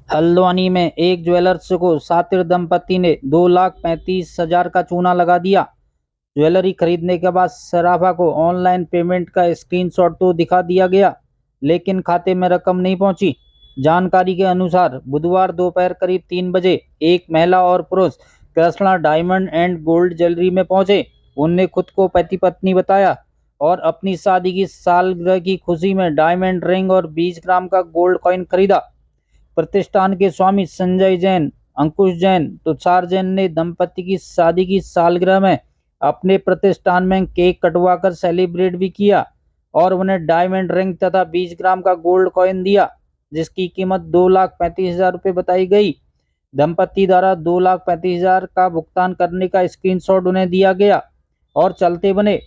हल्द्वानी में एक ज्वेलर्स को शातिर दंपति ने 2,35,000 का चूना लगा दिया। ज्वेलरी खरीदने के बाद सराफा को ऑनलाइन पेमेंट का स्क्रीनशॉट तो दिखा दिया गया, लेकिन खाते में रकम नहीं पहुंची। जानकारी के अनुसार बुधवार दोपहर करीब 3 बजे एक महिला और पुरुष Krishna diamond and gold jewellery में पहुंचे। उनने खुद को पति पत्नी बताया और अपनी शादी की सालगिरह की खुशी में डायमंड रिंग और 20 ग्राम का गोल्ड कॉइन खरीदा। प्रतिष्ठान के स्वामी संजय जैन, अंकुश जैन, तुषार जैन ने दंपति की शादी की सालगिरह में अपने प्रतिष्ठान में केक कटवाकर सेलिब्रेट भी किया और उन्हें डायमंड रिंग तथा 20 ग्राम का गोल्ड कॉइन दिया, जिसकी कीमत 2,35,000 रुपये बताई गई। दंपति द्वारा 2,35,000 का भुगतान करने का स्क्रीनशॉट उन्हें दिया गया और चलते बने।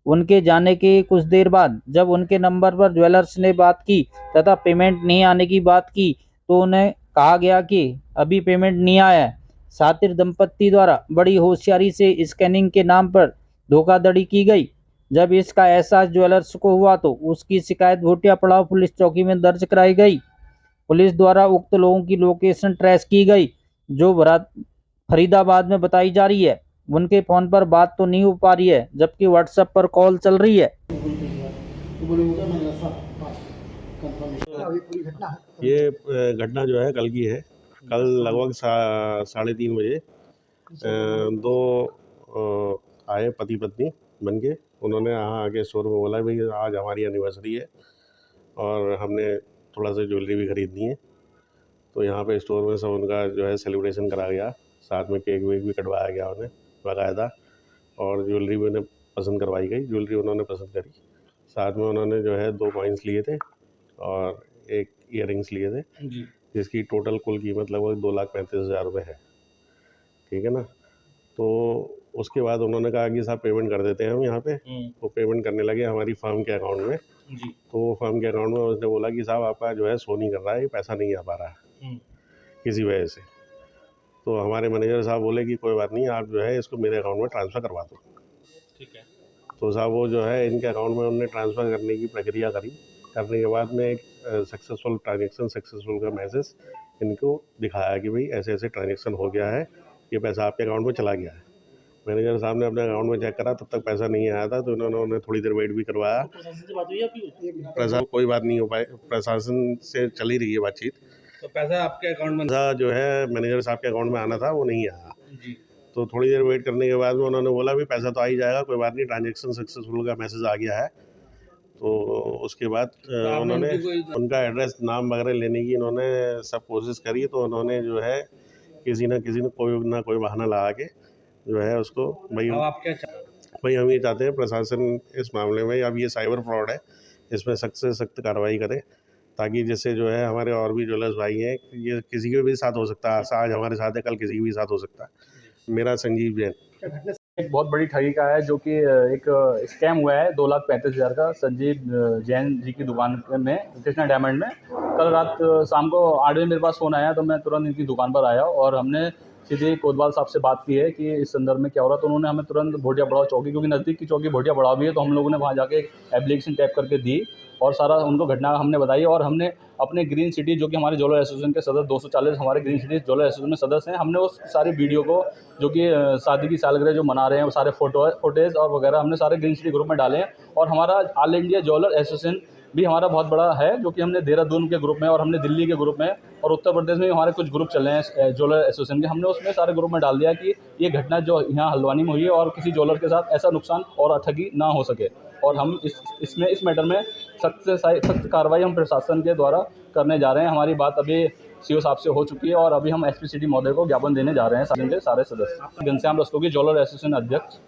उनके जाने के कुछ देर बाद जब उनके नंबर पर ज्वेलर्स ने बात की तथा पेमेंट नहीं आने की बात की, तो उन्हें कहा गया कि अभी पेमेंट नहीं आया है। शातिर दंपति द्वारा बड़ी होशियारी से स्कैनिंग के नाम पर धोखाधड़ी की गई। जब इसका एहसास ज्वेलर्स को हुआ तो उसकी शिकायत भोटिया पड़ाव पुलिस चौकी में दर्ज कराई गई। पुलिस द्वारा उक्त लोगों की लोकेशन ट्रेस की गई, जो फरीदाबाद में बताई जा रही है। उनके फोन पर बात तो नहीं हो पा रही है, जबकि व्हाट्सएप पर कॉल चल रही है। ये घटना जो है कल की है। कल लगभग 3:30 बजे दो आए पति पत्नी बन के। उन्होंने यहाँ आके स्टोर में बोला भाई आज हमारी एनिवर्सरी है और हमने थोड़ा सा ज्वेलरी भी खरीदनी है। तो यहाँ पे स्टोर में सब उनका जो है सेलिब्रेशन करा गया, साथ में केक वेक भी कटवाया गया उन्हें बाकायदा, और ज्वेलरी भी उन्हें पसंद करवाई गई। ज्वेलरी उन्होंने पसंद करी। साथ में उन्होंने जो है 2 कॉइन्स लिए थे और एक ईयरिंग्स लिए थे, जिसकी टोटल कुल कीमत लगभग 2,35,000 रुपये है। ठीक है ना। तो उसके बाद उन्होंने कहा कि साहब पेमेंट कर देते हैं हम यहाँ पे। तो पेमेंट करने लगे हमारी फर्म के अकाउंट में। तो फर्म के अकाउंट में उसने बोला कि साहब आपका जो है शो नहीं कर रहा है, ये पैसा नहीं आ पा रहा है किसी वजह से। तो हमारे मैनेजर साहब बोले कि कोई बात नहीं, आप जो है इसको मेरे अकाउंट में ट्रांसफ़र करवा दो। ठीक है। तो साहब वो जो है इनके अकाउंट में उन्होंने ट्रांसफ़र करने की प्रक्रिया करने के बाद में एक सक्सेसफुल ट्रांजेक्शन सक्सेसफुल का मैसेज इनको दिखाया कि भाई ऐसे ऐसे ट्रांजेक्शन हो गया है, ये पैसा आपके अकाउंट में चला गया है। मैनेजर साहब ने अपने अकाउंट में चेक करा, तब तक पैसा नहीं आया था। तो इन्होंने उन्हें थोड़ी देर वेट भी करवाया। प्रशासन से बात हुई आपकी? प्रशासन कोई बात नहीं हो पाई, प्रशासन से चल ही रही है बातचीत। तो पैसा आपके अकाउंट में पैसा जो है मैनेजर साहब के अकाउंट में आना था, वो नहीं आया जी। तो थोड़ी देर वेट करने के बाद में उन्होंने बोला भी पैसा तो आ ही जाएगा, कोई बात नहीं, ट्रांजेक्शन सक्सेसफुल का मैसेज आ गया है। तो उसके बाद उन्होंने उनका एड्रेस नाम वगैरह लेने की इन्होंने सब कोशिश करी। तो उन्होंने जो है किसी न कोई बहाना लगा के जो है उसको भाई हम ये चाहते हैं प्रशासन इस मामले में, अब ये साइबर फ्रॉड है, इसमें सख्त से सख्त कार्रवाई करे, ताकि जिससे जो है हमारे और भी ज्वेलर्स भाई हैं, ये किसी के भी साथ हो सकता है। आज हमारे साथ है, कल किसी के भी साथ हो सकता है। मेरा संजीव जैन। एक बहुत बड़ी ठगी का है, जो कि एक स्कैम हुआ है 2,35,000 का संजीव जैन जी की दुकान में, कृष्णा डायमंड में। कल रात शाम को 8 बजे मेरे पास फ़ोन आया, तो मैं तुरंत इनकी दुकान पर आया और हमने सीधे कोतवाल साहब से बात की है कि इस संदर्भ में क्या हो रहा है। तो उन्होंने हमें तुरंत भोटिया पड़ाव चौकी, क्योंकि नज़दीक की चौकी भोटिया पड़ाव भी है, तो हम लोगों ने वहाँ जाके एप्लीकेशन टाइप करके दी और सारा उनको घटना हमने बताई। और हमने अपने ग्रीन सिटी, जो कि हमारे ज्वेलर एसोसिएशन के सदस्य 240 हमारे ग्रीन सिटी ज्वेलर एसोसिएशन में सदस्य हैं, हमने उस सारी वीडियो को, जो कि शादी की सालगिरह जो मना रहे हैं, वो सारे फोटेज और वगैरह हमने सारे ग्रीन सिटी ग्रुप में डाले हैं। और हमारा ऑल इंडिया ज्वेलर एसोसिएशन भी हमारा बहुत बड़ा है, जो कि हमने देहरादून के ग्रुप में और हमने दिल्ली के ग्रुप में और उत्तर प्रदेश में भी हमारे कुछ ग्रुप चले हैं ज्वेलर एसोसिएशन के। हमने उसमें सारे ग्रुप में डाल दिया कि ये घटना जो यहाँ हल्द्वानी में हुई है और किसी ज्वेलर के साथ ऐसा नुकसान और ठगी ना हो सके। और हम इस मैटर में सख्त से सख्त कार्रवाई हम प्रशासन के द्वारा करने जा रहे हैं। हमारी बात अभी सीओ साहब से हो चुकी है और अभी हम एसपी सिटी महोदय को ज्ञापन देने जा रहे हैं, सारे सदस्य। घनश्याम रस्तोगी, ज्वेलर एसोसिएशन अध्यक्ष।